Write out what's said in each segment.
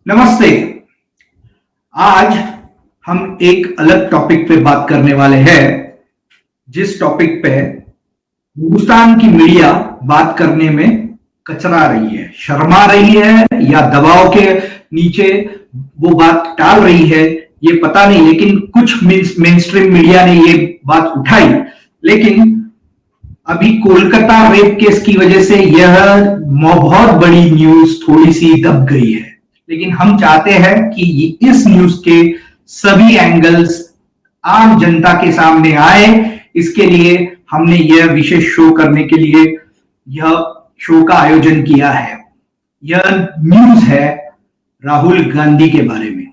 नमस्ते। आज हम एक अलग टॉपिक पे बात करने वाले हैं, जिस टॉपिक पे हिंदुस्तान की मीडिया बात करने में कचरा रही है, शर्मा रही है या दबाव के नीचे वो बात टाल रही है, ये पता नहीं। लेकिन कुछ मेन स्ट्रीम मीडिया ने ये बात उठाई, लेकिन अभी कोलकाता रेप केस की वजह से यह बहुत बड़ी न्यूज थोड़ी सी दब गई है। लेकिन हम चाहते हैं कि इस न्यूज के सभी एंगल्स आम जनता के सामने आए। इसके लिए हमने यह विशेष शो करने के लिए यह शो का आयोजन किया है। यह न्यूज है राहुल गांधी के बारे में।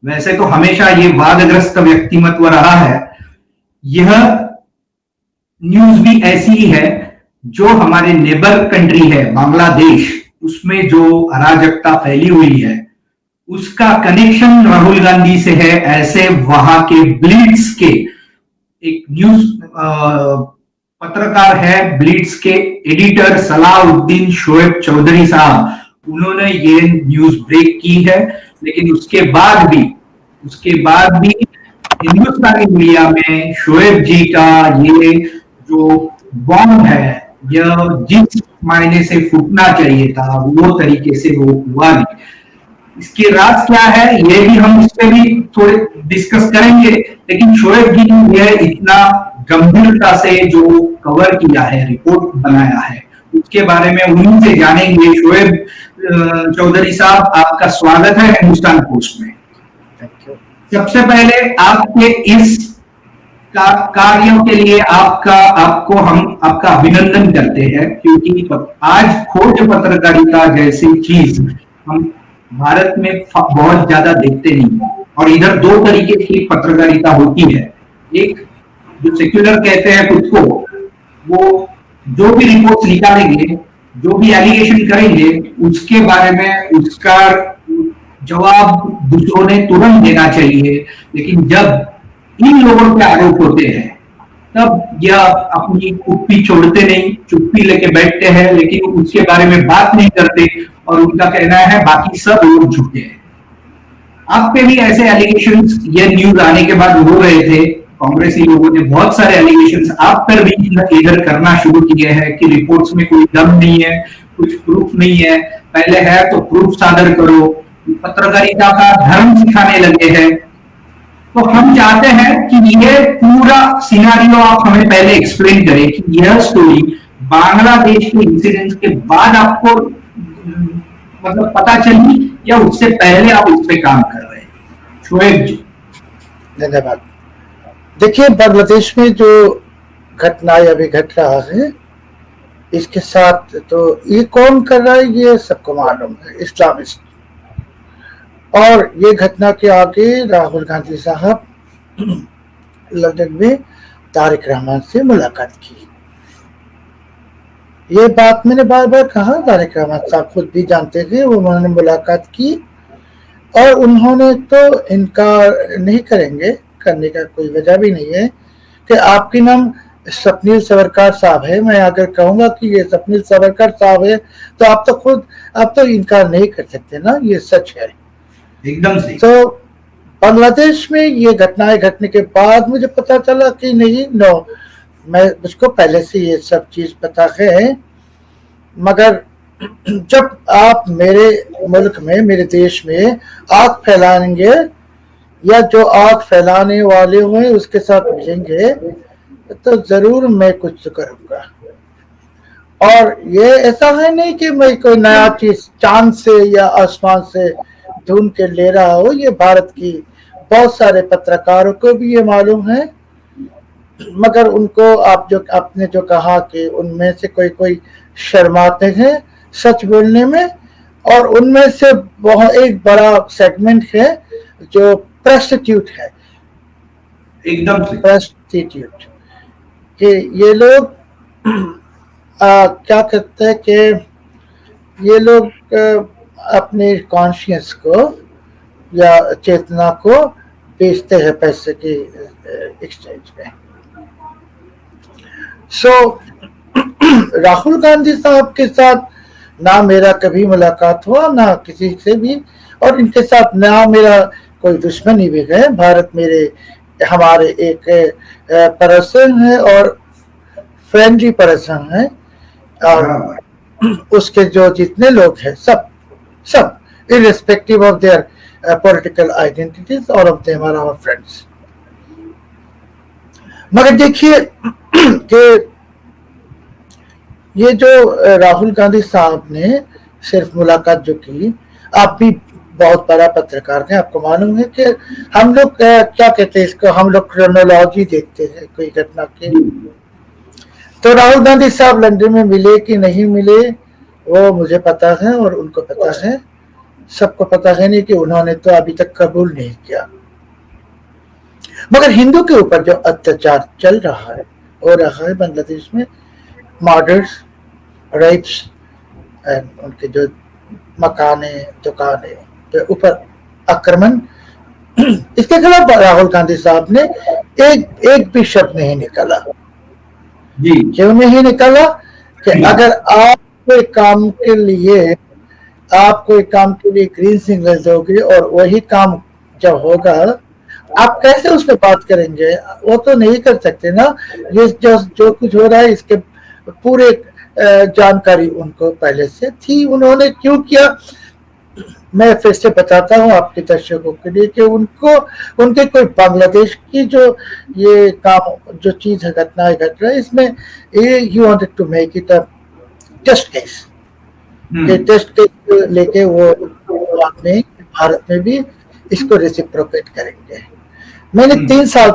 वैसे तो हमेशा ये वादग्रस्त व्यक्तिमत्व रहा है। यह न्यूज भी ऐसी ही है जो हमारे नेबर कंट्री है बांग्लादेश, उसमें जो अराजकता फैली हुई है उसका कनेक्शन राहुल गांधी से है। ऐसे वहां के ब्लिट्स के एक न्यूज पत्रकार है, ब्लिट्स के एडिटर सलाउद्दीन शोएब चौधरी साहब, उन्होंने ये न्यूज ब्रेक की है। लेकिन उसके बाद भी हिंदुस्तानी मीडिया में शोएब जी का ये जो बॉम्ब है, यह जिस मायने से फूटना चाहिए था वो तरीके से वो हुआ नहीं। इसकी राज क्या है ये भी हम इस पे भी थोड़े डिस्कस करेंगे। लेकिन शोएब जी ने यह इतना गंभीरता से जो कवर किया है, रिपोर्ट बनाया है, उसके बारे में उन्हीं से जानेंगे। शोएब चौधरी साहब, आपका स्वागत है हिंदुस्तान पोस्ट में। सबसे पहले आपके इस कार्यों के लिए आपका अभिनंदन करते हैं, क्योंकि आज खोज पत्रकारिता जैसी चीज हम भारत में बहुत ज्यादा देखते नहीं। और इधर दो तरीके की पत्रकारिता होती है। एक जो सेक्युलर कहते हैं खुद को, वो जो भी रिपोर्ट निकालेंगे, जो भी एलिगेशन करेंगे, उसके बारे में उसका जवाब दूसरों ने तुरंत देना चाहिए। लेकिन जब इन लोगों के आरोप होते हैं तब यह अपनी कुप्पी छोड़ते नहीं, चुप्पी लेके बैठते हैं, लेकिन उसके बारे में बात नहीं करते और उनका कहना है बाकी सब लोग झूठे हैं। आप पे भी ऐसे एलिगेशंस ये न्यूज आने के बाद हो रहे थे। कांग्रेसी लोगों ने बहुत सारे एलिगेशंस आप पर भी इधर करना शुरू किए हैं कि रिपोर्ट्स में कोई दम नहीं है, कुछ प्रूफ नहीं है। पहले है तो प्रूफ सादर करो, पत्रकारिता का धर्म सिखाने लगे हैं। तो हम चाहते हैं कि ये पूरा सिनारियो आप हमें पहले एक्सप्लेन करें कि यह स्टोरी बांग्लादेश के इंसिडेंट के बाद आपको मतलब पता चली या उससे पहले आप इस पे काम कर रहे हैं। शोएब जी, धन्यवाद। देखिए, बांग्लादेश में जो घटना अभी घट रहा है, इसके साथ तो ये कौन कर रहा है ये सबको मालूम है, इस्लामिस्ट। और ये घटना के आगे राहुल गांधी साहब लंदन में तारिक रहमान से मुलाकात की। ये बात मैंने बार बार कहा, तारिक रहमान साहब खुद भी जानते थे। उन्होंने मुलाकात की और उन्होंने तो इनकार नहीं करेंगे, करने का कोई वजह भी नहीं है कि आपके नाम स्वप्निल सावरकर साहब है। मैं अगर कहूंगा कि ये स्वप्निल सावरकर साहब है तो आप तो इनकार नहीं कर सकते ना, ये सच है एकदम सही। तो बांग्लादेश में ये घटनाएं घटने के बाद मुझे पता चला कि नहीं, मुझको पहले से ये सब चीज पता है। मगर जब आप मेरे मुल्क में, मेरे देश में आग फैलाएंगे या जो आग फैलाने वाले हुए उसके साथ मिलेंगे तो जरूर मैं कुछ करूंगा। और ये ऐसा है नहीं कि मैं कोई नया चीज चांद से या आसमान से ढूंढ के ले रहा हूँ। ये भारत की बहुत सारे पत्रकारों को भी ये मालूम है। मगर उनको आपने जो कहा कि उनमें से कोई शर्माते हैं सच बोलने में, और उनमें से एक बड़ा सेगमेंट है जो प्रेस्टिट्यूट है, एकदम से प्रेस्टिट्यूट, कि ये लोग क्या करते हैं कि ये लोग अपने कॉन्शियस को या चेतना को बेचते हैं पैसे की एक्सचेंज में। राहुल गांधी साहब के साथ ना मेरा कभी मुलाकात हुआ ना किसी से भी, और इनके साथ ना मेरा कोई दुश्मनी भी है। भारत मेरे हमारे एक पर्सन है और फ्रेंडली पर्सन है, और उसके जो जितने लोग हैं सब सब irrespective of their political identities, all of them are our friends। मगर देखिए कि ये जो राहुल गांधी साहब ने सिर्फ मुलाकात जो की, आप भी बहुत बड़ा पत्रकार हैं, आपको मालूम है कि हम लोग क्या कहते हैं इसको, हम लोग क्रोनोलॉजी देखते हैं कोई घटना के। तो राहुल गांधी साहब लंदन में मिले कि नहीं मिले वो मुझे पता है और उनको पता है, सबको पता है नहीं कि उन्होंने तो अभी तक कबूल नहीं किया। मगर हिंदू के ऊपर जो अत्याचार चल रहा है हो रहा है बांग्लादेश में, मर्डर्स, रेप्स, उनके जो मकाने दुकाने के ऊपर आक्रमण, इसके खिलाफ राहुल गांधी साहब ने एक भी शब्द नहीं निकाला। जी क्यों नहीं निकाला? कि अगर आप कोई काम के लिए ग्रीन सिग्नल दोगे और वही काम जब होगा आप कैसे उस पर बात करेंगे? वो तो नहीं कर सकते ना। ये जो कुछ हो रहा है इसके पूरे जानकारी उनको पहले से थी। उन्होंने क्यों किया, मैं फिर से बताता हूँ आपके दर्शकों के लिए कि उनके कोई बांग्लादेश की जो ये काम जो चीज है घटनाएं घट रहा है इसमें ये you wanted to make it a test case, test case लेके वो भारत में भी इसको रेसिप्रोकेट करेंगे। मैंने 3 साल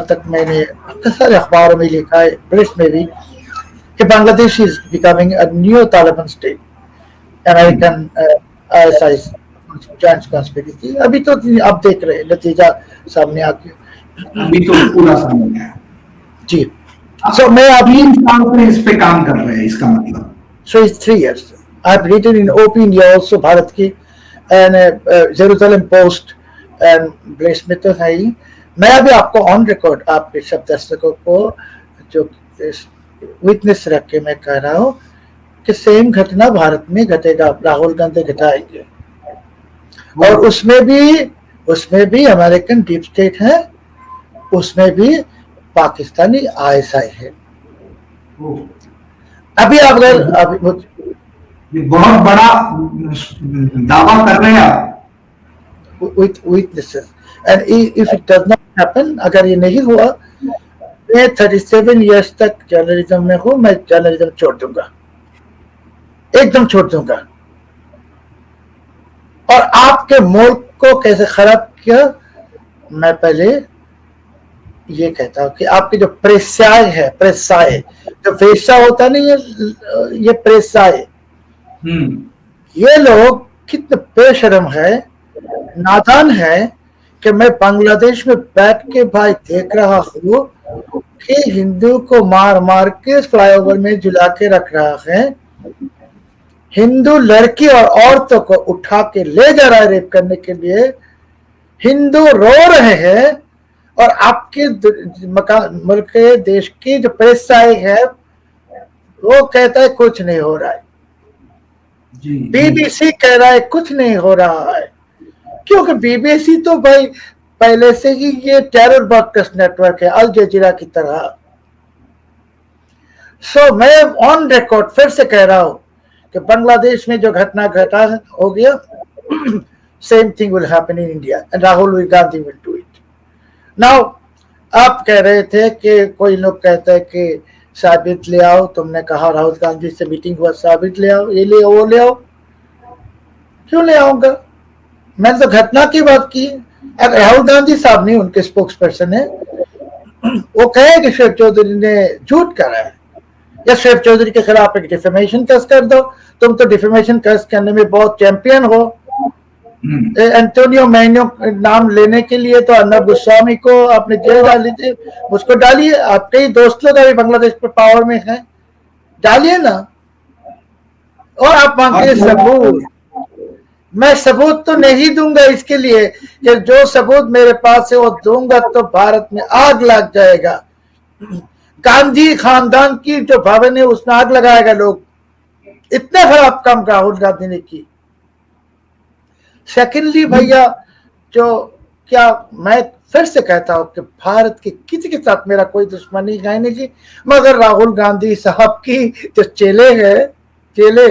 तक मैंने सारे अखबारों में लिखा है, प्रेस में भी, कि Bangladesh is becoming a new Taliban state, American ISI joint conspiracy. अभी तो आप देख रहे हैं नतीजा सामने आ गया, अभी तो पूरा सामने है जी। सो मैं अभी 3 साल से इस पे काम कर रहे हैं, इसका मतलब। So it's 3 years. I've written in OP India also, Bharat की, and Jerusalem Post and bless में तो है ही। मैं अभी आपको ऑन रिकॉर्ड आपके सब दर्शकों को जो विटनेस रख के मैं कह रहा हूँ कि सेम घटना भारत में घटेगा, राहुल गांधी घटाएंगे। और उसमें भी अमेरिकन डीप स्टेट है, उसमें भी पाकिस्तानी ISI है। अभी बहुत बड़ा दावा कर रहे हैं आप। with witnesses, and if it does not happen, अगर ये नहीं हुआ, मैं 37 years तक जर्नलिज्म में हूँ, मैं जर्नलिज्म छोड़ दूंगा, एकदम छोड़ दूंगा। और आपके मुल्क को कैसे खराब किया, मैं पहले ये कहता हूँ कि आपके जो प्रेसाय है, जो वेश्या होता नहीं है, ये प्रेसाय, ये लोग कितने बेशर्म है, नादान है कि मैं बांग्लादेश में बैठ के भाई देख रहा हूँ कि हिंदू को मार मार के फ्लाईओवर में झुला के रख रहा है, हिंदू लड़की और औरतों को उठा के ले जा रहा है रेप करने के लिए, हिंदू रो रहे हैं, और आपके मुल्क के देश की जो प्रेस है वो कहता है कुछ नहीं हो रहा है, BBC कह रहा है कुछ नहीं हो रहा है, क्योंकि BBC तो भाई पहले से ही ये टेरर ब्रॉडकास्ट नेटवर्क है, अल जजीरा की तरह। सो मैं ऑन रिकॉर्ड फिर से कह रहा हूं कि बांग्लादेश में जो घटना घटा हो गया, same thing will happen in India and Rahul Gandhi will do it. Now आप कह रहे थे कि कोई लोग कहते हैं कि साबित ले आओ, तुमने कहा राहुल गांधी से मीटिंग हुआ, साबित ले आओ, ये ले आओ वो ले आओ। क्यों ले आऊंगा, मैंने तो घटना की बात की। अगर राहुल गांधी साहब नहीं, उनके स्पोक्स पर्सन है, वो कहे कि शेख चौधरी ने झूठ करा है, या शेख चौधरी के खिलाफ एक डिफेमेशन केस कर दो, तुम तो डिफेमेशन केस करने में बहुत चैंपियन हो। एंटोनियो मैन्यो नाम लेने के लिए तो अर्नब गोस्वामी को आपने जेल डाली थी, मुझको डालिए, आपके ही दोस्त लोग अभी बांग्लादेश पे पावर में हैं, डालिए ना। और आप मांगे सबूत, मैं सबूत तो नहीं दूंगा इसके लिए कि जो सबूत मेरे पास है वो दूंगा तो भारत में आग लग जाएगा। गांधी खानदान की जो भवन है उसमें आग लगाएगा लोग, इतने खराब काम राहुल गांधी ने की। सेकेंडली भैया, जो क्या मैं फिर से कहता हूं कि भारत के किसी के साथ मेरा कोई दुश्मनी है नहीं जी, मगर राहुल गांधी साहब की जो चेले हैं, चेले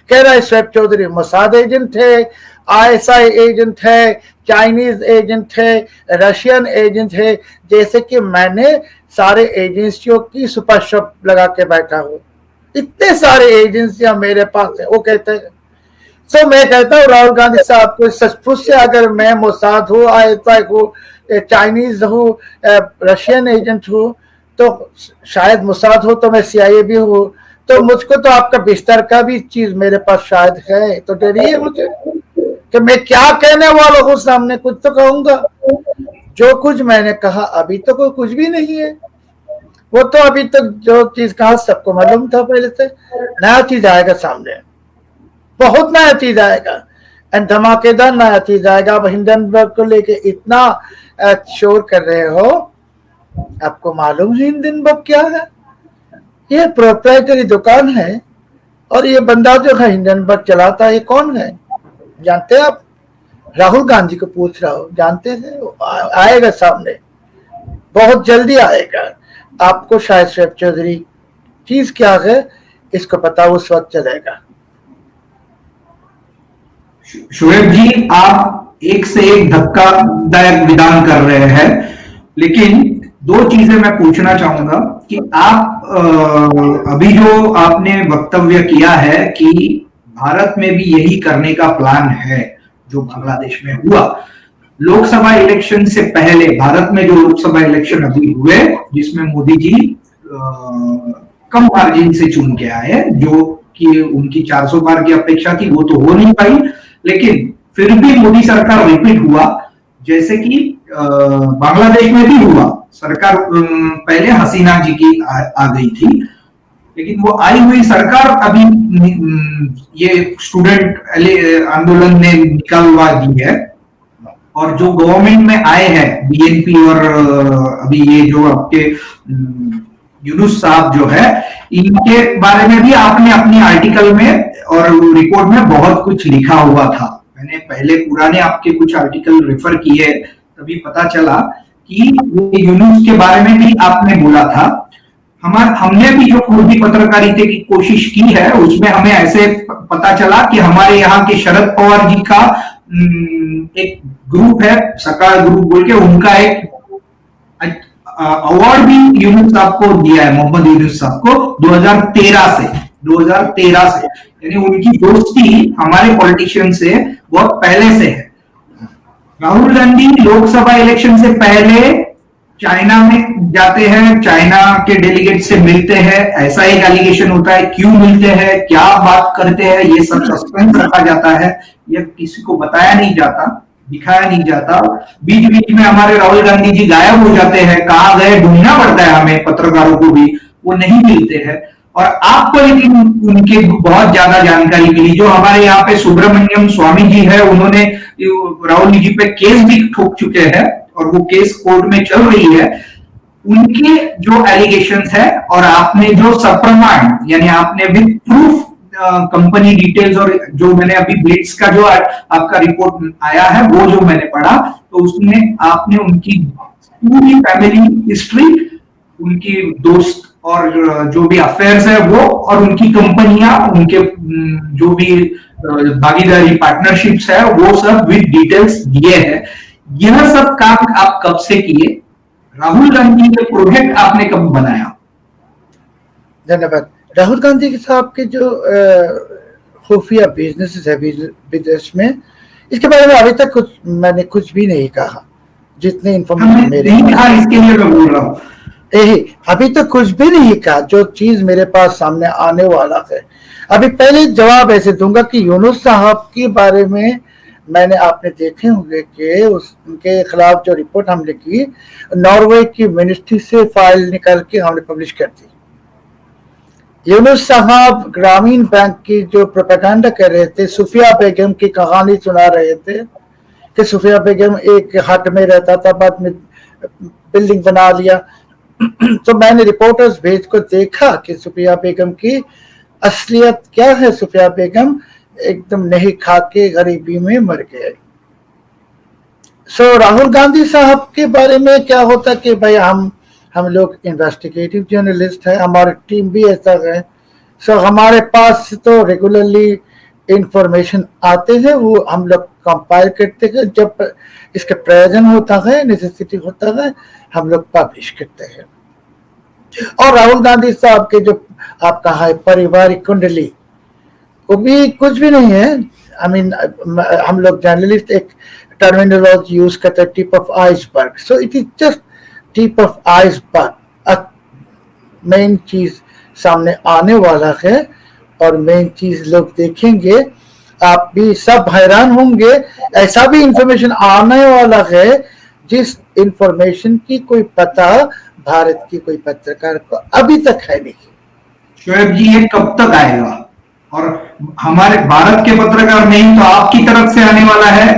कह रहा है शोएब चौधरी मोसाद एजेंट थे, आईएसआई एजेंट है, चाइनीज एजेंट है, रशियन एजेंट है, जैसे कि मैंने सारे एजेंसियों की सुपर शॉप लगा के बैठा हूं। इतने सारे एजेंसियां मेरे पास है। वो कहते हैं, तो मैं कहता हूँ राहुल गांधी साहब को सचमुच से अगर मैं मोसाद हूँ, आईएसआई हूँ, चाइनीज हूँ, रशियन एजेंट हूँ, तो शायद मोसाद हो तो मैं सीआईए भी हूँ, तो मुझको तो आपका बिस्तर का भी चीज मेरे पास शायद है। तो डरिए मुझे कि मैं क्या कहने वाला हूँ सामने, कुछ तो कहूंगा। जो कुछ मैंने कहा अभी तो कोई कुछ भी नहीं है। वो तो अभी तक जो चीज कहा सबको मालूम था पहले से। नया चीज आएगा सामने, बहुत नया चीज आएगा, एंड धमाकेदार नया चीज आएगा। अब हिंडनबर्ग को लेके इतना शोर कर रहे हो, आपको मालूम है हिंडनबर्ग क्या है? ये प्रोप्राइटरी दुकान है, और ये बंदा जो है हिंडनबर्ग चलाता है, ये कौन है जानते हैं आप? राहुल गांधी को पूछ रहा हो, जानते हैं? आएगा सामने, बहुत जल्दी आएगा। आपको शायद शोएब चौधरी चीज क्या है इसको पता उस वक्त चलेगा। शोएब जी, आप एक से एक धक्कादायक विधान कर रहे हैं, लेकिन दो चीजें मैं पूछना चाहूंगा कि आप अभी जो आपने वक्तव्य किया है कि भारत में भी यही करने का प्लान है जो बांग्लादेश में हुआ। लोकसभा इलेक्शन से पहले भारत में जो लोकसभा इलेक्शन अभी हुए, जिसमें मोदी जी कम मार्जिन से चुन के आए, जो कि उनकी 400 पार की अपेक्षा थी, वो तो हो नहीं पाई, लेकिन फिर भी मोदी सरकार रिपीट हुआ, जैसे कि बांग्लादेश में भी हुआ। सरकार पहले हसीना जी की आ गई थी, लेकिन वो आई हुई सरकार अभी ये स्टूडेंट आंदोलन ने निकालवा दी है, और जो गवर्नमेंट में आए हैं बीएनपी और अभी ये जो आपके यूनुस साहब जो है, इनके बारे में भी आपने अपनी आर्टिकल में और रिपोर्ट में बहुत कुछ लिखा हुआ था। मैंने पहले पुराने आपके कुछ आर्टिकल रेफर किए, तभी पता चला कि यूनुस के बारे में भी आपने बोला था। हमने भी जो खुदी पत्रकारिता की कोशिश की है, उसमें हमें ऐसे पता चला कि हमारे यहाँ के शरद पवार जी का एक ग्रुप है, सकाल ग्रुप बोल के, उनका एक अवार्ड भी यूनुस साहब को दिया है, मोहम्मद यूनुस साहब को 2013 से, यानी उनकी दोस्ती हमारे पॉलिटिशियन से बहुत पहले से है। राहुल गांधी लोकसभा इलेक्शन से पहले चाइना में जाते हैं, चाइना के डेलीगेट से मिलते हैं, ऐसा एक एलिगेशन होता है। क्यों मिलते हैं, क्या बात करते हैं, ये सब सस्पेंस रखा जाता है, ये किसी को बताया नहीं जाता, दिखाया नहीं जाता। बीच बीच में हमारे राहुल गांधी जी गायब हो जाते हैं, कहां गए ढूंढना पड़ता है हमें, पत्रकारों को भी, वो नहीं मिलते हैं। और आपको लेकिन उनके बहुत ज्यादा जानकारी मिली। जो हमारे यहाँ पे सुब्रमण्यम स्वामी जी है, उन्होंने राहुल जी पे केस भी ठोक चुके हैं, और वो केस कोर्ट में चल रही है। उनके जो एलिगेशंस है, और आपने जो सप्रमाण, यानी आपने विद प्रूफ कंपनी डिटेल्स, और जो मैंने अभी ब्लिट्स का जो आपका रिपोर्ट आया है वो जो मैंने पढ़ा, तो उसमें आपने उनकी पूरी फैमिली हिस्ट्री, उनकी दोस्त और जो भी अफेयर्स है वो, और उनकी कंपनियां, उनके जो भी भागीदारी पार्टनरशिप्स है, वो सब विद डिटेल्स दिए हैं। यह सब काम आप कब से किए? राहुल गांधी के प्रोजेक्ट आपने कब बनाया? धन्यवाद। राहुल गांधी के साहब के जो खुफिया बिजनेस है विदेश में, इसके बारे में अभी तक मैंने कुछ भी नहीं कहा। जितने इन्फॉर्मेशन मेरे इसके लिए मैं बोल रहा हूँ, अभी तक कुछ भी नहीं कहा। जो चीज मेरे पास सामने आने वाला है, अभी पहले जवाब ऐसे दूंगा कि यूनुस साहब के बारे में मैंने, आपने देखे होंगे कि उनके खिलाफ जो रिपोर्ट हमने की, नॉर्वे की मिनिस्ट्री से फाइल निकाल के हमने पब्लिश कर दी। यूनुस साहब ग्रामीण बैंक की जो प्रोपेगेंडा कर रहे थे, सुफिया बेगम की कहानी सुना रहे थे कि सुफिया बेगम एक हट में रहता था, बाद में बिल्डिंग बना लिया। तो मैंने रिपोर्टर्स भेज को देखा कि सुफिया बेगम की असलियत क्या है, सुफिया बेगम एकदम नहीं खा के गरीबी में मर गए। सो राहुल गांधी साहब के बारे में क्या होता कि भाई हम लोग इन्वेस्टिगेटिव जर्नलिस्ट है, हमारी टीम भी ऐसा है। सो हमारे पास तो रेगुलरली इंफॉर्मेशन आते हैं, वो हम लोग कंपाइल करते हैं, जब इसका प्रयोजन होता है, नेसेसिटी होता है, हम लोग पब्लिश करते हैं। और राहुल गांधी साहब के जो आप कहा है पारिवारिक कुंडली, वो भी कुछ भी नहीं है। आई मीन हम लोग जर्नलिस्ट एक टर्मिनोलॉजी यूज करते हैं, tip of iceberg. So it is just tip of iceberg. Main चीज सामने आने वाला है और मेन चीज लोग देखेंगे, आप भी सब हैरान होंगे। ऐसा भी इंफॉर्मेशन आने वाला है जिस इंफॉर्मेशन की कोई पता भारत की कोई पत्रकार को अभी तक है नहीं। शोएब जी, ये कब तक आएगा? और हमारे भारत के पत्रकार नहीं तो आपकी तरफ से आने वाला है?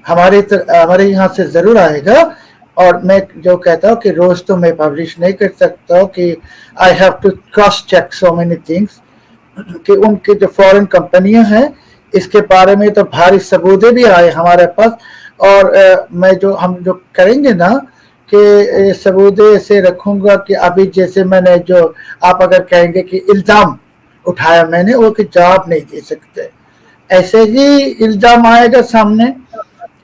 हमारे यहाँ से जरूर आएगा। और मैं जो कहता हूँ कि रोज तो मैं पब्लिश नहीं कर सकता हूँ कि I have to cross check so many things, कि उनके जो फॉरेन कंपनियां हैं इसके बारे में तो भारी सबूत भी आए हमारे पास। और हम जो करेंगे ना कि सबूत ऐसे रखूंगा कि अभी जैसे मैंने जो आप अगर कहेंगे कि इल्जाम उठाया मैंने, वो कि जवाब नहीं दे सकते, ऐसे ही इल्जाम आएगा सामने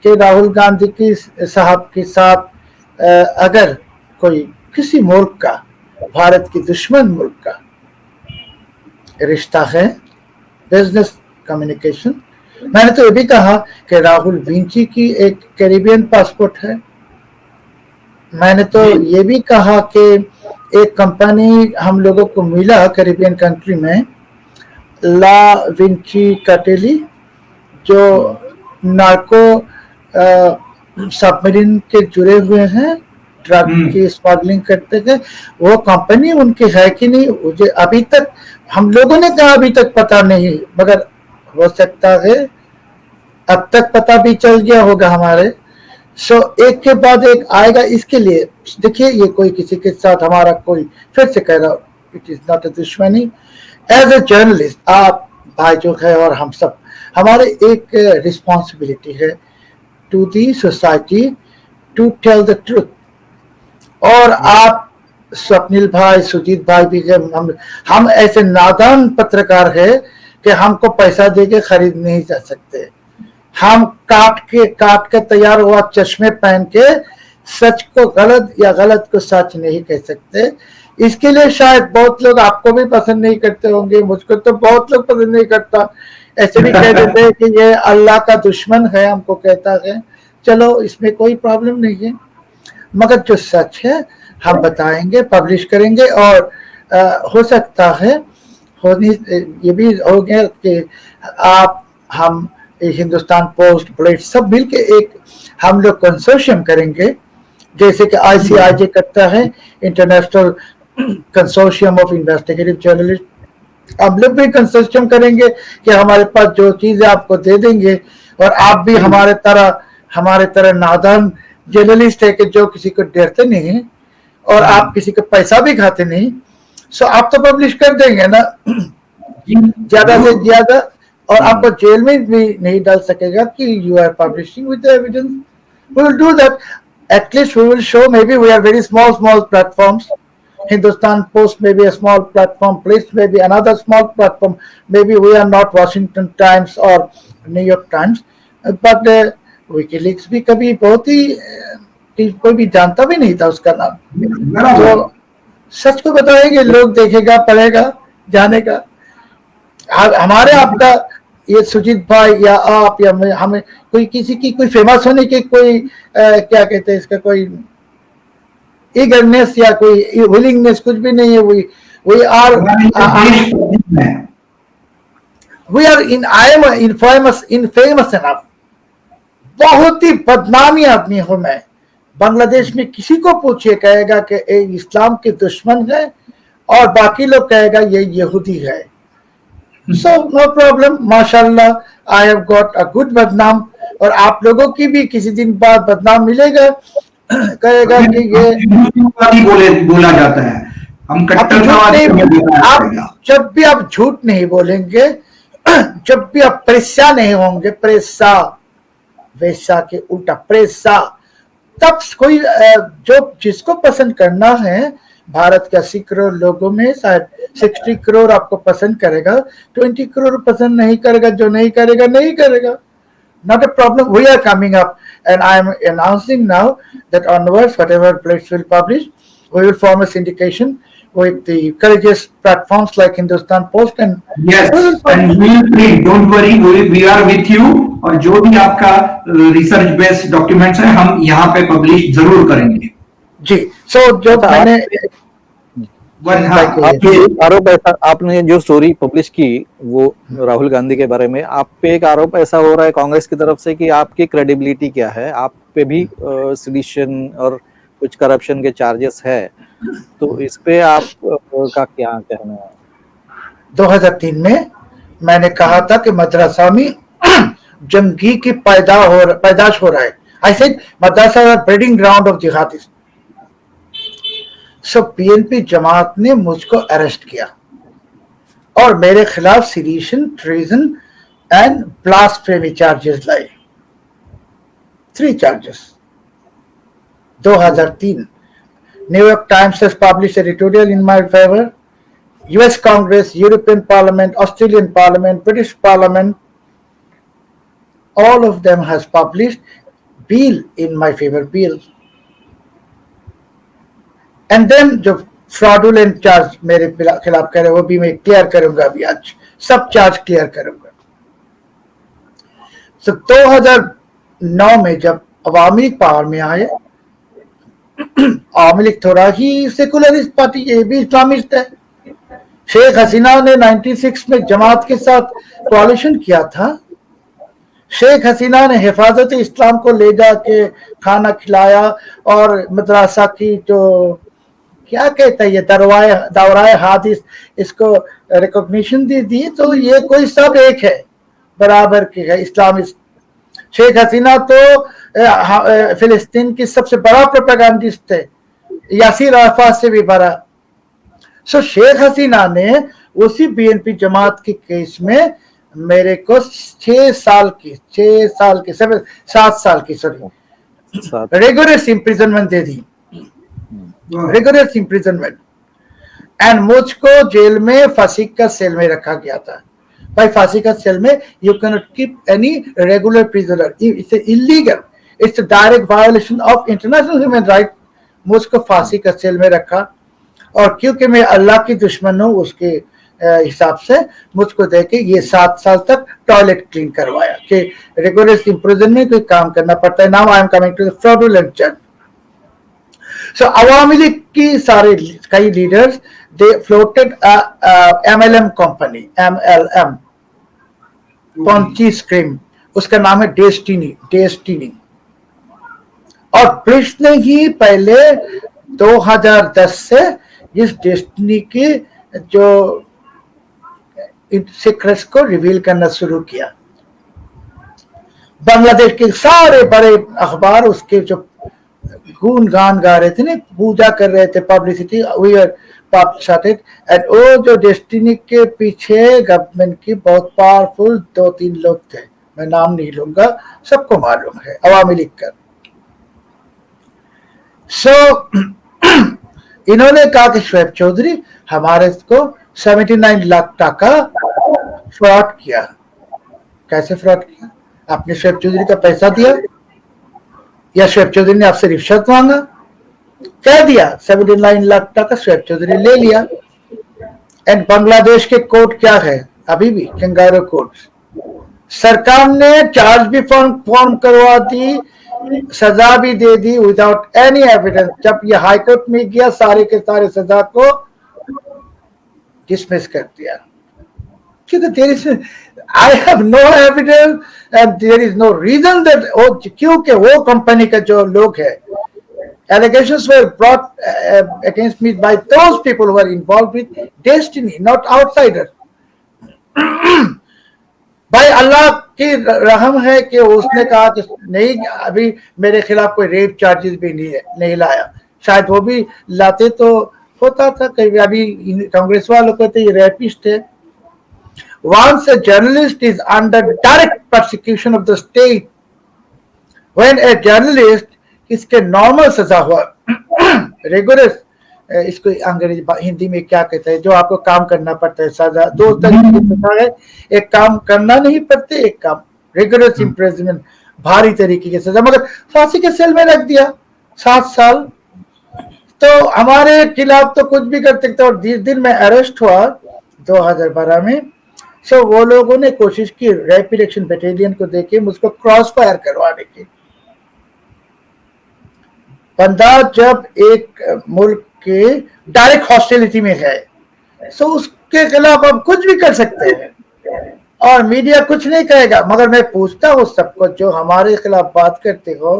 कि राहुल गांधी की साहब के साथ अगर कोई किसी मुल्क का, भारत की दुश्मन मुल्क का रिश्ता है, बिजनेस कम्युनिकेशन। मैंने तो ये भी कहा कि राहुल विंची की एक कैरिबियन पासपोर्ट है। मैंने तो ये भी कहा कि एक कंपनी हम लोगों को मिला कैरिबियन कंट्री में, ला विंची कैटेली, जो नार्को सबमरीन के जुड़े हुए हैं, ड्रग की स्मगलिंग करते थे। वो कंपनी उनकी है कि नहीं, मुझे अभी तक, हम लोगों ने कहा अभी तक पता नहीं, मगर हो सकता है अब तक पता भी चल गया होगा हमारे। सो एक के बाद एक आएगा। इसके लिए देखिए, ये कोई किसी के साथ हमारा कोई, फिर से कह रहा हूँ, इट इज नॉट अ दुश्मनी। एज ए जर्नलिस्ट आप भाई जो है और हम सब, हमारे एक रिस्पॉन्सिबिलिटी है to the society to tell the truth. और आप स्वप्निल भाई, सुजीत भाई भी, हम ऐसे नादान पत्रकार है कि हमको पैसा देके खरीद नहीं जा सकते। हम काट के तैयार हुआ चश्मे पहन के सच को गलत या गलत को सच नहीं कह सकते। इसके लिए शायद बहुत लोग आपको भी पसंद नहीं करते होंगे, मुझको तो बहुत लोग पसंद नहीं करता, ऐसे भी कह देते हैं कि ये अल्लाह का दुश्मन है, हमको कहता है। चलो, इसमें कोई प्रॉब्लम नहीं है, मगर जो सच है हम बताएंगे, पब्लिश करेंगे। और हो सकता है ये भी हो गया कि हम हिंदुस्तान पोस्ट, ब्लेड सब मिलके एक हम लोग कंसोर्शियम करेंगे, जैसे कि ICIJ करता है, international consortium of investigative journalist. हम लोग भी कंसोर्शियम करेंगे कि हमारे पास जो चीजें आपको दे देंगे, और आप भी हमारे तरह नादान जर्नलिस्ट है कि जो किसी को डरते नहीं और आप किसी को पैसा भी खाते नहीं। सो आप तो पब्लिश कर देंगे ना ज्यादा से ज्यादा, और आपको जेल में भी नहीं डाल सकेगा कि you are publishing with evidence. We will do that. At least we will show, maybe we are very small platforms. Hindustan Post may be a small platform, Blitz may be another small platform, maybe we are not Washington Times or New York Times, but WikiLeaks भी कभी बहुत ही कोई भी जानता भी नहीं था उसका नाम। तो सच को बताएंगे, लोग देखेगा, पढ़ेगा, जानेगा। हमारे आपका ये सुजीत भाई या आप या मैं, हमें कोई किसी की कोई फेमस होने की कोई क्या कहते हैं इसका, कोई ईगरनेस या कोई विलिंगनेस कुछ भी नहीं है। We are infamous enough. बहुत ही बदनामी आदमी हूं मैं। बांग्लादेश में किसी को पूछिए, कहेगा कि इस्लाम के दुश्मन है, और बाकी लोग कहेगा ये यहूदी है। सो नो प्रॉब्लम, माशाल्लाह I have got a good बदनाम, और आप लोगों की भी किसी दिन बाद बदनाम मिलेगा, कहेगा कि ये बोला जाता है। हम आप झूठ कट्टरतावादी नहीं, हमें बताना आप पड़ेगा। जब भी आप झूठ नहीं बोलेंगे, जब भी आप प्रेस्या नहीं होंगे, प्रेसा वैसा के उल्टा प्रेसा, तब कोई जो जिसको पसंद करना है, भारत के 80 करोड़ लोगों में शायद 60 करोड़ आपको पसंद करेगा, 20 करोड़ पसंद नहीं करेगा, जो नहीं करेगा नहीं करेगा, not a problem. We are coming up, and I am announcing now that onwards, whatever plates will publish, we will form a syndication with the courageous platforms like Hindustan Post, and Yes, we will and we will print. Don't worry, we are with you. और जो भी आपका research based documents है हम यहाँ पे publish जरूर करेंगे। जी। सो जो अच्छा, मैंने आपके एक आरोप ऐसा, आपने जो स्टोरी पब्लिश की वो राहुल गांधी के बारे में, आप पे एक आरोप ऐसा हो रहा है कांग्रेस की तरफ से कि आपकी क्रेडिबिलिटी क्या है, आप पे भी सिडिशन और कुछ करप्शन के चार्जेस है, तो इस पे आप का क्या कहना है? 2003 में मैंने कहा था कि मद्रासा में जंगी की पैदाश हो रहा है। I said madrasa breeding ground of jihadist. So PNP Jamaat ने मुझको अरेस्ट किया और मेरे खिलाफ sedition, treason and blasphemy charges लाए, 3 charges. 2003 New York Times has published editorial in my favor. US Congress, European Parliament, Australian Parliament, British Parliament, all of them has published bill in my favor, bill. And then जो fraudulent charge मेरे खिलाफ कह रहे वो भी मैं clear करूंगा, अभी आज सब चार्ज क्लियर करूंगा। So 2009 में जब अवामी लीग पावर में आए, अवामी लीग थोड़ा ही सेकुलरिस्ट पार्टी, ये भी इस्लामिस्ट है। शेख हसीना ने 96 में जमात के साथ कोalition किया था। शेख हसीना ने हिफाजत इस्लाम को ले जाके खाना खिलाया और मदरसा की जो क्या कहता है ये दौराए हादिस, इसको रिकॉग्निशन दे दी। तो ये कोई सब एक है, बराबर के है इस्लामिस्ट। शेख हसीना तो फिलिस्तीन की सबसे बड़ा प्रोपेगेंडिस्ट थे, यासिर अराफात से भी बड़ा। सो शेख हसीना ने उसी बीएनपी जमात के केस में मेरे को 7 साल की sorry regular imprisonment they the, regular imprisonment. And मुझको जेल में फांसी का सेल में रखा गया था। भाई फांसी का सेल में you can not keep any regular prisoner, it's illegal, it's direct violation of international human right. मुझको फांसी का सेल में रखा और क्योंकि मैं अल्लाह की दुश्मन हूँ उसके हिसाब से मुझको देके ये 7 साल तक टॉयलेट क्लीन करवाया कि रेगुलर इम्प्रिजन में कोई काम करना पड़ता है। Now I am coming to the fraudulent जज। सो अवामी लीग की सारे कई leaders they floated MLM company, MLM Ponzi scheme, उसका नाम है डेस्टिनी। और ब्रिश ने ही पहले 2010 से इस डेस्टिनी के जो सीक्रेट्स को रिवील करना शुरू किया। बांग्लादेश के सारे बड़े अखबार उसके जो गुणगान गा रहे थे ना, पूजा कर रहे थे, पब्लिसिटी स्टार्टेड। एंड वो जो डेस्टिनी के पीछे गवर्नमेंट की बहुत पावरफुल 2-3 लोग थे, मैं नाम नहीं लूंगा, सबको मालूम है, अवामी लीग का। इन्होंने कहा कि शोएब चौधरी हमारे को 79 लाख टाका फ्रॉड किया। कैसे फ्रॉड किया? आपने शोएब चौधरी का पैसा दिया या शोएब चौधरी ने आपसे रिश्वत मांगा? कह दिया 79 लाख टाका शोएब चौधरी ले लिया। एंड बांग्लादेश के कोर्ट क्या है अभी भी, कंगारू कोर्ट। सरकार ने चार्ज भी फॉर्म करवा दी, सजा भी दे दी विदाउट एनी एविडेंस। जब ये हाईकोर्ट में गया सारे के सारे सजा को डिसमिस कर दिया क्योंकि there is I have no evidence and there is no reason that, क्योंकि वो कंपनी का जो लोग है, allegations were brought against me by those people who were involved with Destiny, not outsiders. भाई अल्लाह की रहम है कि उसने कहा कि नहीं, अभी मेरे खिलाफ कोई रेप चार्जेस भी नहीं लाया। शायद वो भी लाते तो होता था कहीं, अभी कांग्रेस वालों को तो ये रैपिस्ट है। Once a journalist is under direct persecution of the state, when a journalist, इसके नॉर्मल सजा हुआ रेगुलर, इसको अंग्रेजी हिंदी में क्या कहते हैं, जो आपको काम करना पड़ता है, सजा दो तरीके की सजा है, एक काम करना नहीं पड़ते, एक काम रेगुलर इम्प्रिजनमेंट, भारी तरीके की सजा, मगर फांसी के सेल में रख दिया 7 साल। तो हमारे खिलाफ तो कुछ भी कर सकते। और जिस दिन मैं अरेस्ट हुआ 2012 में, सो वो लोगों ने कोशिश की रैपिड एक्शन बटालियन को देके मुझको क्रॉस फायर करवाने की। बंदा जब एक मुल्क के डायरेक्ट हॉस्टिलिटी में है, सो उसके खिलाफ आप कुछ भी कर सकते हैं और मीडिया कुछ नहीं कहेगा। मगर मैं पूछता हूँ सबको जो हमारे खिलाफ बात करते हो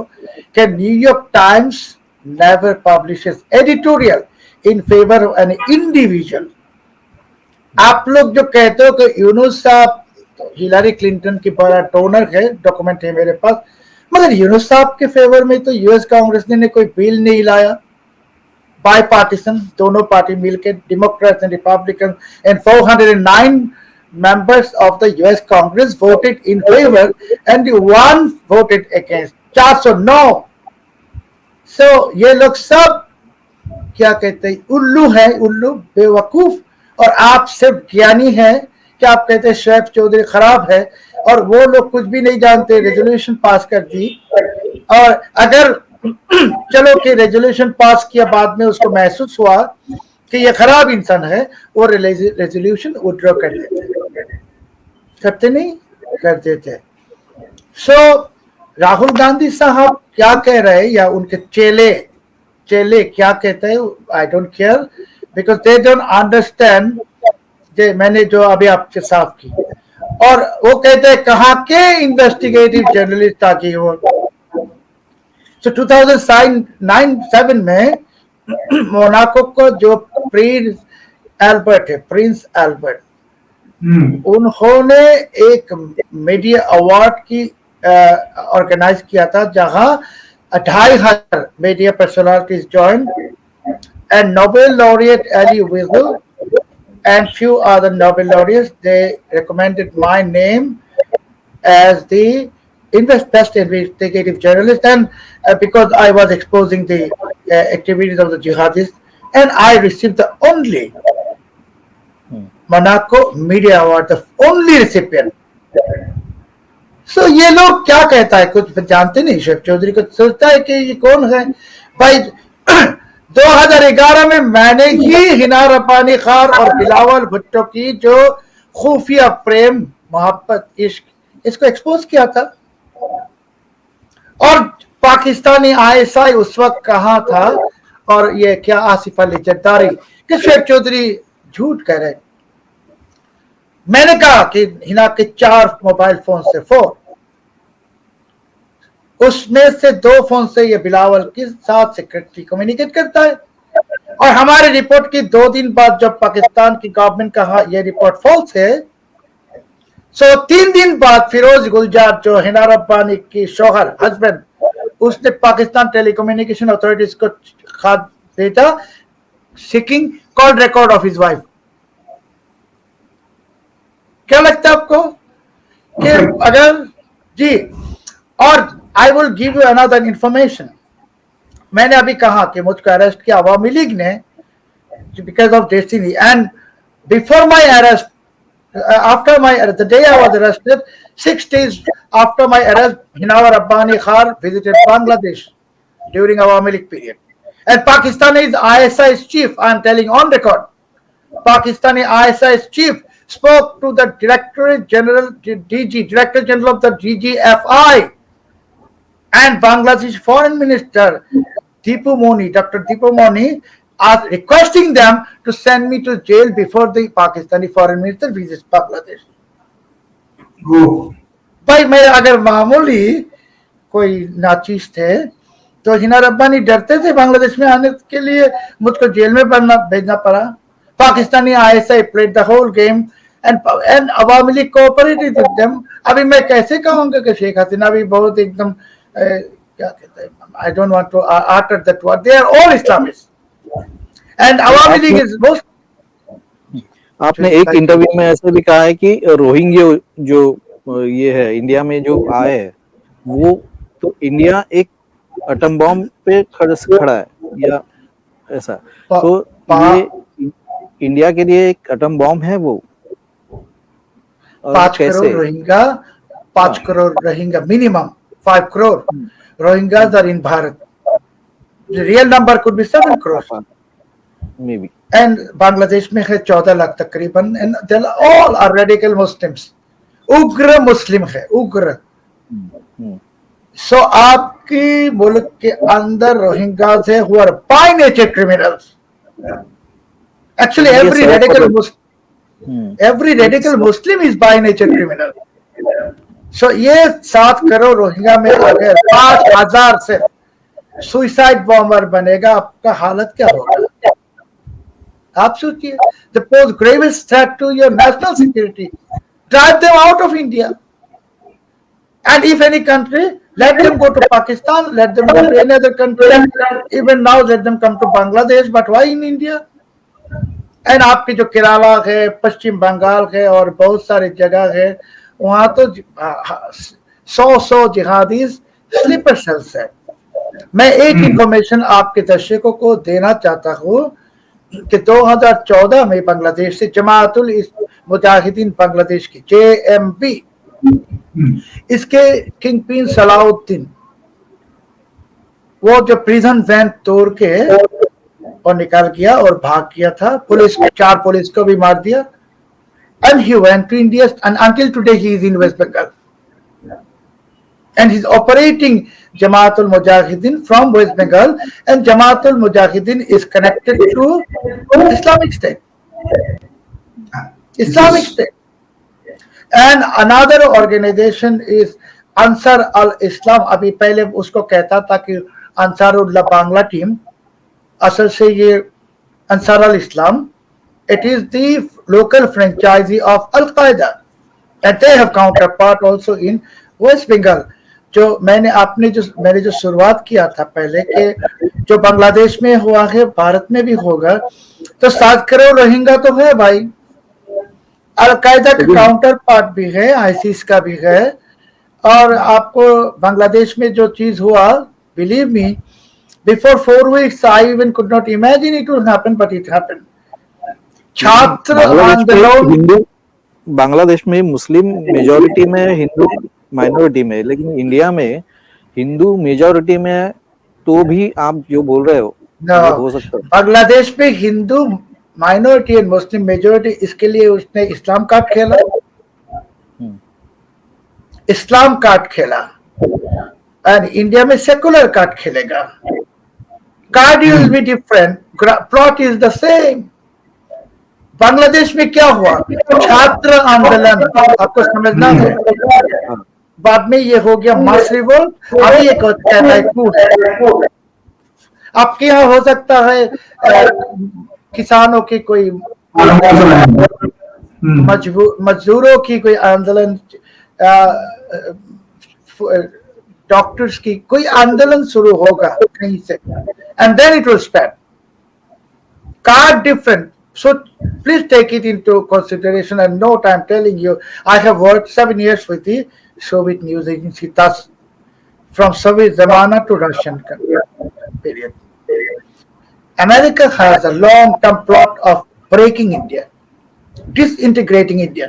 कि New York times never publishes editorial in favour of an individual. आप लोग जो कहते हो कि यूनुस साहब हिलारी क्लिंटन की बड़ा डोनर है, डॉक्यूमेंट है मेरे पास, मगर यूनुस साहब के फेवर में तो यूएस कांग्रेस ने कोई बिल नहीं लाया। बाई पार्टीशन, दोनों पार्टी मिलकर, Democrats and Republican, and 409 members of the US Congress voted in favor and one voted against, 409। so ये लोग सब क्या कहते हैं, उल्लू है, उल्लू बेवकूफ। और आप सिर्फ ज्ञानी है कि आप कहते हैं शोएब चौधरी खराब है, और वो लोग कुछ भी नहीं जानते, रेजोल्यूशन पास कर दी। और अगर चलो कि रेजोल्यूशन पास किया, बाद में उसको महसूस हुआ कि ये खराब इंसान है, वो रेजोल्यूशन विड्रॉ कर देते, करते नहीं, कर देते। सो राहुल गांधी साहब क्या कह रहे हैं, या उनके चेले क्या कहते हैं, I don't care, because they don't understand. मैंने जो अभी आपसे साफ की, और वो कहते हैं कहाँ के इन्वेस्टिगेटिव जर्नलिस्ट ताकि हो। सो 2007 में मोनाको को जो प्रिंस एल्बर्ट उन्होंने एक मीडिया अवार्ड की ऑर्गेनाइज किया था, जहां 2500 media personalities join, and Nobel laureate Elie Wiesel and few other Nobel laureates, they recommended my name as the best investigative journalist, and because I was exposing the activities of the jihadists, and I received the only Monaco Media Award, the only recipient. So ये लोग क्या कहता है, कुछ जानते नहीं। शोएब चौधरी को सोचता है कि ये कौन है भाई। 2011 में मैंने ही हिना रब्बानी खान और बिलावल भुट्टो की जो खुफिया प्रेम, मोहब्बत, इश्क, इसको एक्सपोज किया था। और पाकिस्तानी आईएसआई उस वक्त कहाँ था, और ये क्या आसिफ अली जरदारी कि शोएब चौधरी झूठ कह रहे। मैंने कहा कि हिना के 4 मोबाइल फोन से 4, उसमें से 2 फोन से ये बिलावल के साथ सेक्रेटरी कम्युनिकेट करता है। और हमारे रिपोर्ट की 2 दिन बाद जब पाकिस्तान की गवर्नमेंट कहा ये रिपोर्ट फॉल्स है, सो 3 दिन बाद फिरोज गुलजार जो हिना रब्बानी की शौहर, हस्बैंड, उसने पाकिस्तान टेलीकम्युनिकेशन अथॉरिटीज को खत भेजा seeking call record of his wife. क्या लगता है आपको कि अगर जी, और I will give you another information. मैंने अभी कहा कि मुझको अरेस्ट किया अवामी लीग ने because of destiny, and before my arrest, after my the day I was arrested, 6 days after my arrest, Hina Rabbani Khan visited Bangladesh during Awami League period, and Pakistani ISI's chief, I am telling on record, Pakistani ISI's chief spoke to the Director General of the DGFI and Bangladesh Foreign Minister Deepu Moni, Dr. Deepu Moni, are requesting them to send me to jail before the Pakistani Foreign Minister visits Bangladesh. भाई मैं अगर मामूली कोई नाचीज थे तो हिना रब्बानी डरते थे बांग्लादेश में आने के लिए, मुझको जेल में भेजना पड़ा। Pakistani ISI played the whole game and Awami League cooperated with them. अभी मैं कैसे कहूंगा कि शेख हसीना भी बहुत एकदम क्या कहते हैं, I don't want to utter that word, they are all Islamists, And Awami League is most. आपने एक इंटरव्यू में ऐसे भी कहा है कि रोहिंग्या जो ये है इंडिया में जो आए हैं वो तो इंडिया एक एटम बॉम्ब पे खड़ा है या ऐसा, तो ये इंडिया के लिए एक एटम बॉम्ब है वो। 5 crore Rohingya, 5 crore Rohingya minimum 5 crore Rohingyas are in Bharat. The real number could be 7 crores. Maybe. And Bangladesh में है 14 लाख तकरीबन, and they all are radical Muslims. उग्र मुस्लिम है, उग्र। So आपकी मुल्क के अंदर रोहिंग्यास है who are by nature criminals. Actually every radical Muslim is by nature criminal. So ये 7 करोड़ रोहिंग्या में अगर 5,000 से सुइसाइड बॉम्बर बनेगा, आपका हालत क्या होगा? आप सोचिए, the most gravest threat to your national security, drive them out of India, and if any country, let them go to Pakistan, let them go to any other country, even now let them come to Bangladesh, but why in India? And आपके जो केरला है, पश्चिम बंगाल है और बहुत सारी जगह है, वहां तो 100 जिहादीज स्लीपर सेल्स है। मैं एक इंफॉर्मेशन आपके दर्शकों को देना चाहता हूँ कि 2014 में बांग्लादेश से जमाअतुल मुजाहिदीन बांग्लादेश की JMB, इसके किंग पिन सलाउद्दीन, वो जो प्रिजन वैन तोड़ के और निकाल गया और भाग गया था, पुलिस 4 पुलिस को भी मार दिया, and he went to India, and until today he is in West Bengal, and he's operating Jamaatul Mujahideen from West Bengal, and Jamaatul Mujahideen is connected to Islamic State. And another organization is Ansar al-Islam. अभी पहले उसको कहता था कि Ansarullah Bangla team, असल से ये Ansar al-Islam. It is the local franchisee of Al-Qaeda, and they have counterpart also in West Bengal. जो मैंने जो शुरुआत किया था पहले कि जो बांग्लादेश में हुआ है भारत में भी होगा, तो 7 करोड़ रोहिंग्या तो है भाई। अल-कायदा का काउंटर पार्ट भी है, आईसिस का भी है, और आपको बांग्लादेश में जो चीज हुआ, believe me, before 4 weeks I even could not imagine it would happen, but it happened. छात्र आंदोलन, बांग्लादेश में मुस्लिम मेजॉरिटी में, हिंदू माइनॉरिटी में, लेकिन इंडिया में हिंदू मेजॉरिटी में तो भी आप जो बोल रहे हो हो सकता है। बांग्लादेश में Hindu minority and Muslim majority, इसके लिए उसने इस्लाम कार्ड खेला, इस्लाम कार्ड खेला, एंड इंडिया में सेकुलर कार्ड खेलेगा। Card will be different, plot is the same. Bangladesh में क्या हुआ? छात्र आंदोलन, आपको समझना है, बाद में ये हो गया मास रिवोल्ट, अभी एक कहता है कू है। आपके यहाँ हो सकता है किसानों की कोई, मजदूरों की कोई आंदोलन, डॉक्टर्स की कोई आंदोलन शुरू होगा कहीं से, and then it will spread. Card different, so please take it into consideration. And note, I'm telling you, I have worked 7 years with the Soviet news agency, thus from Soviet Zamana to Russian period. America has a long-term plot of breaking India, disintegrating India.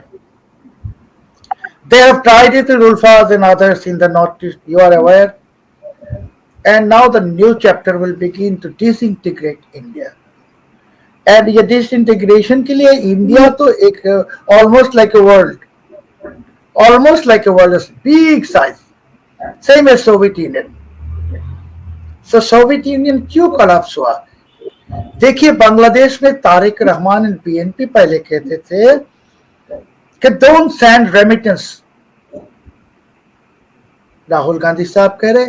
They have tried it with Ulfas and others in the Northeast, you are aware. And now the new chapter will begin to disintegrate India. And ये disintegration के लिए India तो एक almost like a world, big size, same as Soviet Union. So Soviet Union क्यों collapse हुआ? देखिए, बांग्लादेश में Tariq Rahman and BNP पहले कहते थे कि don't send remittance. Rahul Gandhi साहब कह रहे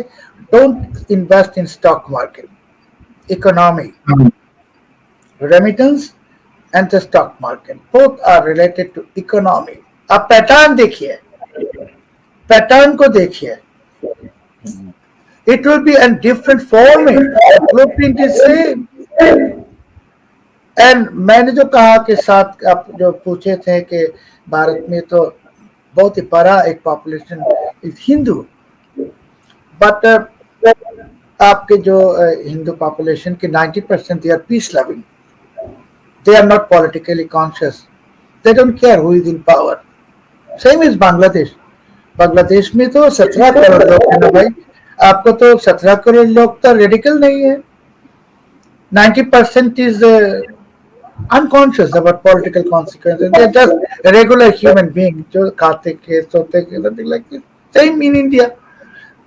don't invest in stock market, economy. Remittance and the stock market both are related to economy. आप पैटर्न देखिए, पैटर्न को देखिए, it will be a different format, blueprint is same. And मैंने जो कहा कि साथ आप जो पूछे थे कि भारत में तो बहुत ही बड़ा एक पॉपुलेशन इज हिंदू, बट आपके जो हिंदू पॉपुलेशन के 90% they are peace loving, they are not politically conscious, they don't care who is in power. Same is Bangladesh. Bangladesh में तो 17 करोड़ लोग हैं ना भाई, आपको तो 17 करोड़ लोग तो रेडिकल नहीं है। 90% is unconscious about political consequences. They're just regular human beings जो खाते के सोते के something like this. Same in India.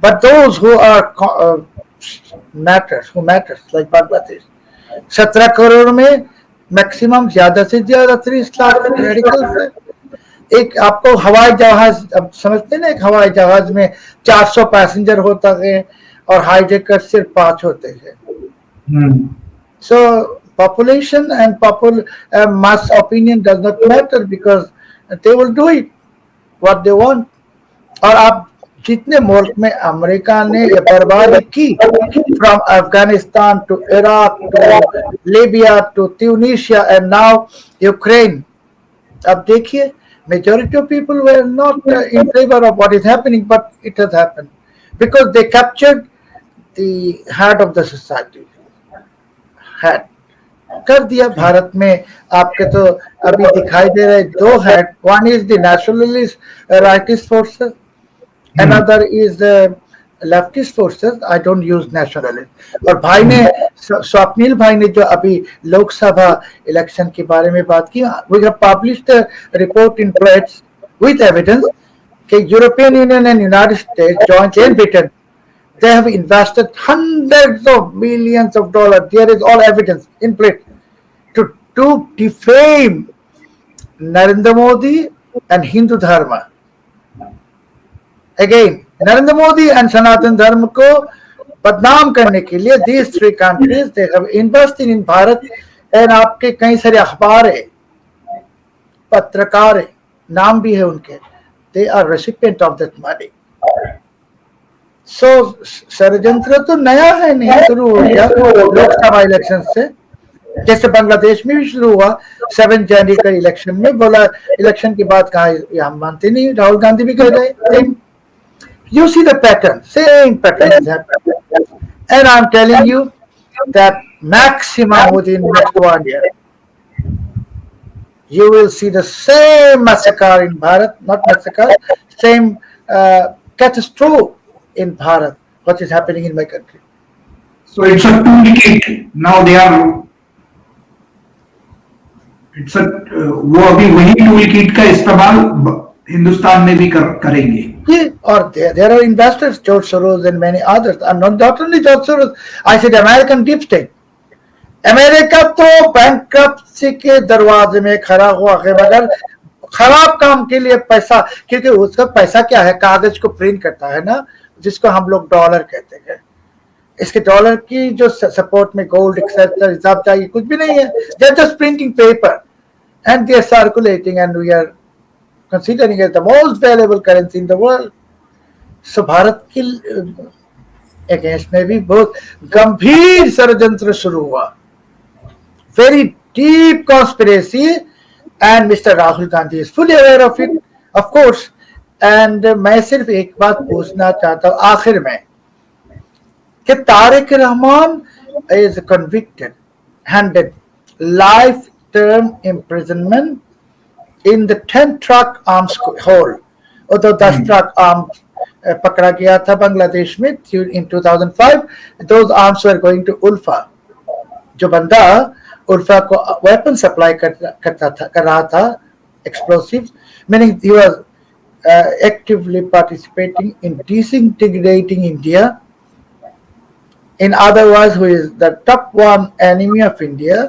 But those who are matters like Bangladesh, 17 crore में मैक्सिमम ज्यादा से ज्यादा 30 लाख रेडिकल्स है। एक आपको हवाई जहाज, अब समझते हैं ना, एक हवाई जहाज में 400 पैसेंजर होता है और हाईजेकर सिर्फ 5 होते हैं। So population and mass opinion does not matter because they will do it what they want. और आप जितने मुल्क में अमेरिका ने ये बर्बादी की, from Afghanistan to Iraq to Libya to Tunisia and now Ukraine, अब देखिए majority of people were not in favor of what is happening, but it has happened because they captured the heart of the society. Head कर दिया। भारत में आपके तो अभी दिखाई दे रहे 2 head, one is the nationalist rightist forces, another is leftist forces. I don't use nationalist. और भाई ने, स्वप्निल भाई ने जो अभी लोकसभा इलेक्शन के बारे में बात की, we have published report in plates with evidence कि European Union and United States jointly in Britain, they have invested hundreds of millions of dollars. There is all evidence in place to defame Narendra Modi and Hindu Dharma. Again, Narendra Modi and Sanatan Dharma को बदनाम करने के लिए these 3 countries they have invested in Bharat, and आपके कई सारे अखबार है, पत्रकार है, नाम भी है उनके, they are recipient of that money. सो षड्यंत्र तो नया है, नहीं शुरू हो गया लोकसभा इलेक्शन से, जैसे बांग्लादेश में भी शुरू हुआ 7 जनवरी का इलेक्शन में। बोला इलेक्शन के बाद कहा हम मानते नहीं, राहुल गांधी भी कह रहे। You see the pattern, same pattern is happening, and I am telling you that maximum with in next 1 year you will see the same massacre in Bharat, not massacre, same catastrophe in Bharat, what is happening in my country. So it's a toolkit. Now they are, it's a वो अभी वही toolkit का इस्तेमाल हिंदुस्तान में भी करेंगे। Yeah, or there are investors, George Soros and many others. I'm not only George Soros, I said American deep state. America तो bankruptcy के दरवाजे में खड़ा हुआ है, मगर खराब काम के लिए पैसा, क्योंकि उसका पैसा क्या है, कागज को प्रिंट करता है ना, जिसको हम लोग डॉलर कहते हैं। इसके डॉलर की जो सपोर्ट में गोल्ड एक्सेट्रा हिसाब चाहिए कुछ भी नहीं है, they are just printing paper and they are circulating and we are considering it the most valuable currency in the world. So Bharat के अगेंस्ट में भी बहुत गंभीर षड्यंत्र शुरू हुआ, very deep conspiracy, and Mister Rahul Gandhi is fully aware of it, of course. And मैं सिर्फ एक बात पूछना चाहता हूँ आखिर में कि Tariq Rahman is convicted, handed life term imprisonment in the 10 truck arms hold, और तो 10 ट्रक आर्म्स पकड़ा गया था बांग्लादेश में in 2005। Those arms were going to ULFA. जो बंदा उल्फा को वेपन सप्लाई कर रहा था, explosive, meaning he was actively participating in disintegrating India. In other words, who is the top 1 enemy of India,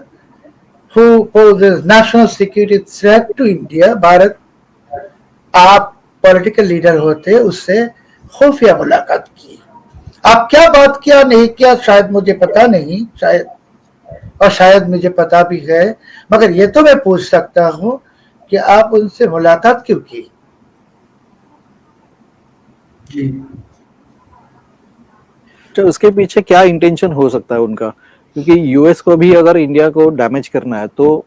who poses national security threat to India, Bharat. आप political leader होते, उससे खुफिया मुलाकात की, आप क्या बात किया नहीं किया शायद मुझे पता नहीं, शायद, और शायद मुझे पता भी है, मगर ये तो मैं पूछ सकता हूँ कि आप उनसे मुलाकात क्यों की? तो उसके पीछे क्या इंटेंशन हो सकता है उनका? क्योंकि यूएस को भी अगर इंडिया को डैमेज करना है तो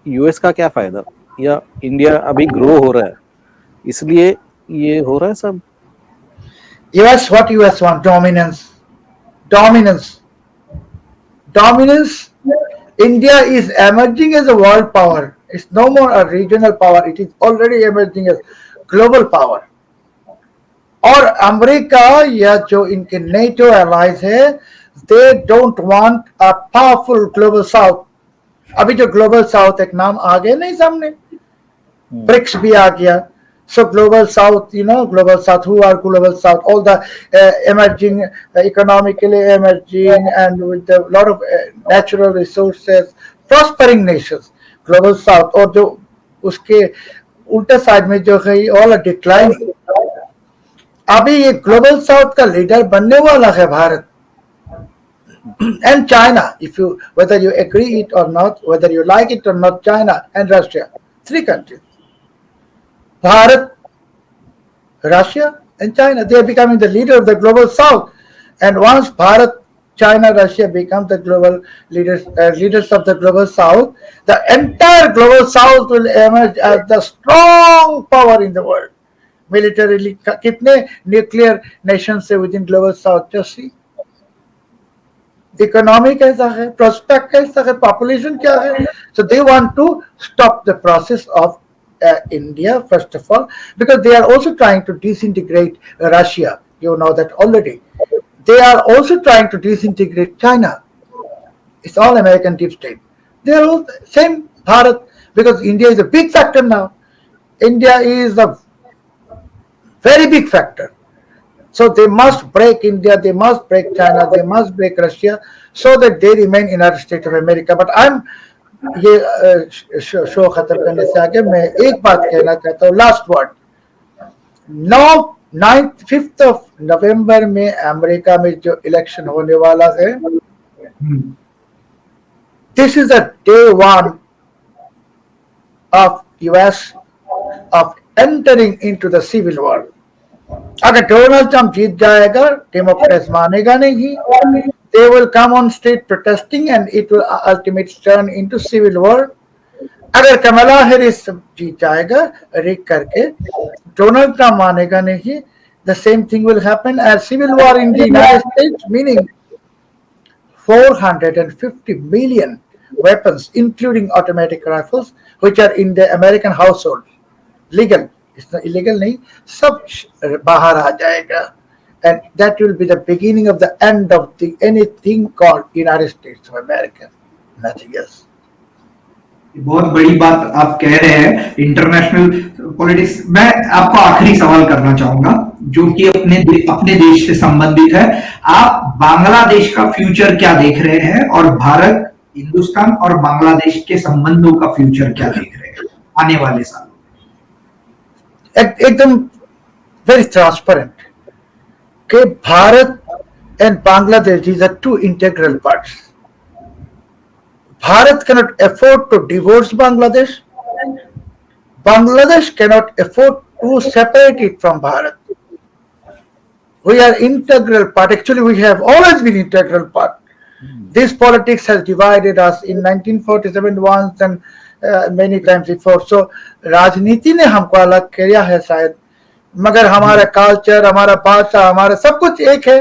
यूएस का क्या फायदा, या इंडिया अभी ग्रो हो रहा है इसलिए ये हो रहा है सब। US, what US want? Dominance. Dominance. Dominance. India is emerging as a world power. It's no more a regional power. It is already emerging as global power. और अमेरिका या जो इनके नेटो एलाइज है, they don't want a powerful global south. अभी जो global south एक नाम आ गया नहीं सामने, ब्रिक्स भी आ गया। So global south, global south, who are global south? All the emerging, economically emerging and with a lot of natural resources, prospering nations, global south। और जो उसके उल्टे साइड में जो है all are declining। अभी ये ग्लोबल साउथ का लीडर बनने वाला है Bharat and China, whether you agree it or not, whether you like it or not, China and Russia, 3 countries. Bharat, Russia and China, they are becoming the leader of the global south. And once Bharat, China, Russia become the global leaders of the global south, the entire global south will emerge as the strong power in the world. Militarily, kitne nuclear nations से within global south, just see. Economy कैसा है, prospect कैसा है, population क्या है. So they want to stop the process of India, first of all, because they are also trying to disintegrate Russia. You know that already. They are also trying to disintegrate China. It's all American deep state. They are all same Bharat, because India is a big factor now. India is a very big factor. So they must break India, they must break China, they must break Russia, so that they remain United States of America. But I'm ये show खत्म करने से आगे मैं एक बात कहना चाहता हूँ, last word. 5th of November में अमेरिका में जो इलेक्शन होने वाला है, this is the day 1 of US of entering into the civil war. अगर डोनाल्ड ट्रंप जीत जाएगा, डेमोक्रेट्स मानेगा नहीं, they will come on street protesting and it will ultimately turn into civil war. अगर कमला हैरिस जीत जाएगा रिक करके, डोनाल्ड ट्रंप मानेगा नहीं, the same thing will happen as civil war in the United States, meaning 450 million weapons, including automatic rifles, which are in the American household, legal, it's not illegal नहीं, सब बाहर आ जाएगा. And that will be the beginning of the end of anything called United States of America, nothing else. बहुत बड़ी बात आप कह रहे हैं इंटरनेशनल पॉलिटिक्स। मैं आपको आखिरी सवाल करना चाहूंगा जो कि अपने देश से संबंधित है। आप बांग्लादेश का फ्यूचर क्या देख रहे हैं और भारत, हिंदुस्तान और बांग्लादेश के संबंधों का फ्यूचर क्या देख रहे हैं आने वाले साल? एकदम वेरी ट्रांसपेरेंट कि Bharat and Bangladesh these are 2 integral parts. Bharat cannot afford to divorce Bangladesh. Bangladesh cannot afford to separate it from Bharat. We are integral part. Actually, we have always been integral part. This politics has divided us in 1947 once and many times before. So, राजनीति ने हमको अलग किया है शायद, मगर हमारा culture, हमारा भाषा, हमारा सब कुछ एक है.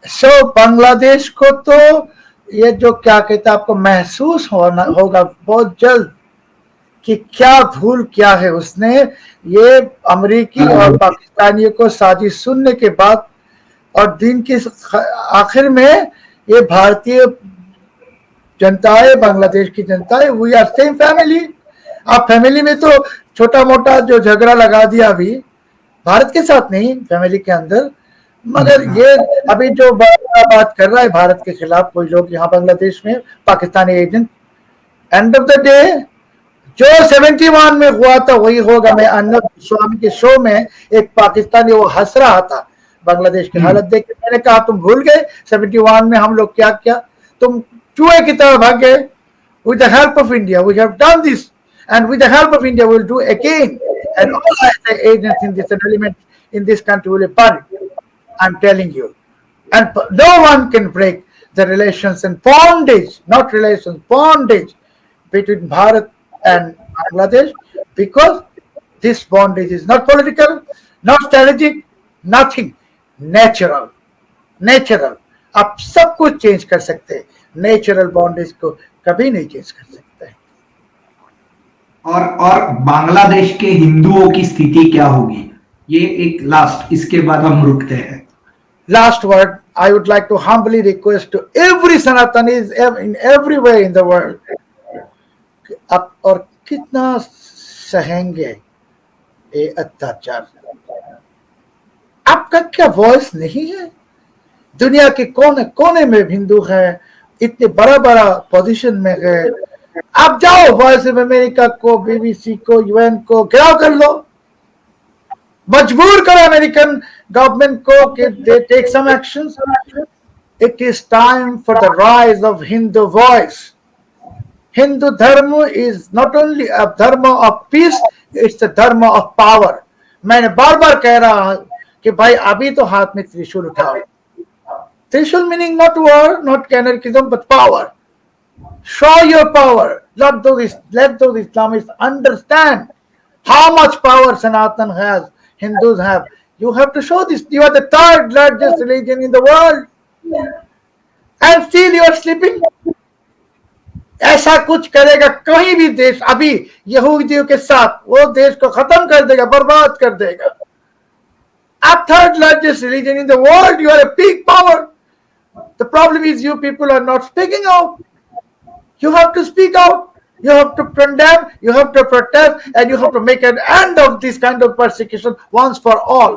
So, बांग्लादेश को तो ये जो क्या कहते हैं, आपको महसूस होगा बहुत जल्द कि क्या भूल किया है उसने. ये अमेरिकी और पाकिस्तानियों को साजिश सुनने के बाद और दिन के आखिर में ये भारतीय जनता है, बांग्लादेश की जनता है, वी आर सेम फैमिली. आप फैमिली में तो छोटा मोटा जो झगड़ा लगा दिया अभी, भारत के साथ नहीं, फैमिली के अंदर. मगर ये अभी जो बात कर रहा है भारत के खिलाफ कोई लोग यहाँ बांग्लादेश में, Pakistani agent, end of the day जो 71 में हुआ था वही होगा. मैं अन्ना स्वामी के शो में एक पाकिस्तानी वो हंस रहा था बांग्लादेश की हालत देख के. मैंने कहा तुम भूल गए 71 में हम लोग क्या किया, तुम चूहे की तरह भाग गए. With the help of India we have done this and with the help of India we will do again. And all agents in this element in this country will be buried. I'm telling you. And no one can break the relations and bondage, not relations, bondage between Bharat and Bangladesh, because this bondage is not political, not strategic, nothing, natural. Natural आप सब कुछ change कर सकते हैं, natural bondage को कभी नहीं change कर सकते। और बांग्लादेश के हिंदुओं की स्थिति क्या होगी, ये एक लास्ट, इसके बाद हम रुकते हैं। Last word, I would like to humbly request to every Sanatanis in everywhere in the world, आप और कितना सहेंगे ये अत्याचार? आपका क्या वॉइस नहीं है? दुनिया के कोने कोने में हिंदू है, इतने बड़ा बड़ा पोजीशन में है, आप जाओ वॉइस ऑफ अमेरिका को, बीबीसी को, यूएन को घेराव कर लो, मजबूर करो अमेरिकन गवर्नमेंट को कि they take some actions. It is time for the rise of Hindu voice. Hindu dharma is not only अ धर्म ऑफ पीस, इट्स अ धर्म ऑफ पावर। मैंने बार बार कह रहा हूं कि भाई अभी तो हाथ में त्रिशूल उठाओ। Trishul meaning not war, not anarchism, but power. Show your power. Let those Islamists understand how much power Sanatan has, Hindus have. You have to show this. You are the third largest religion in the world. And still you are sleeping. ऐसा कुछ करेगा कहीं भी देश अभी यहूदियों के साथ, वो देश को खत्म कर देगा, बर्बाद कर देगा। A third largest religion in the world, you are a big power. The problem is you people are not speaking out. You have to speak out. You have to condemn, you have to protest, and you have to make an end of this kind of persecution once for all.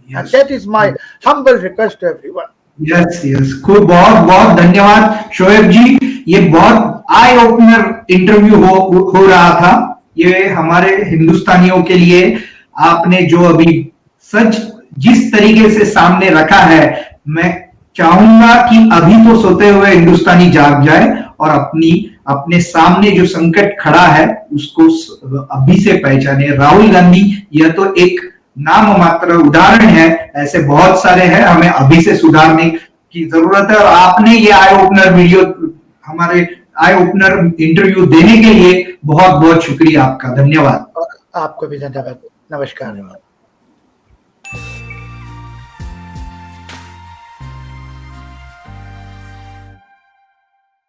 Yes. And that is my humble request to everyone. Yes, yes. खूब बहुत बहुत धन्यवाद शोएब जी। ये बहुत eye opener interview हो रहा था ये हमारे हिंदुस्तानियों के लिए। आपने जो अभी सच जिस तरीके से सामने रखा है, मैं चाहूंगा कि अभी तो सोते हुए हिंदुस्तानी जाग जाए और अपने सामने जो संकट खड़ा है उसको अभी से पहचाने। राहुल गांधी यह तो एक नाम मात्र उदाहरण है, ऐसे बहुत सारे हैं, हमें अभी से सुधारने की जरूरत है। और आपने ये आई ओपनर वीडियो, हमारे आई ओपनर इंटरव्यू देने के लिए बहुत बहुत शुक्रिया आपका। धन्यवाद। आपको भी धन्यवाद। नमस्कार।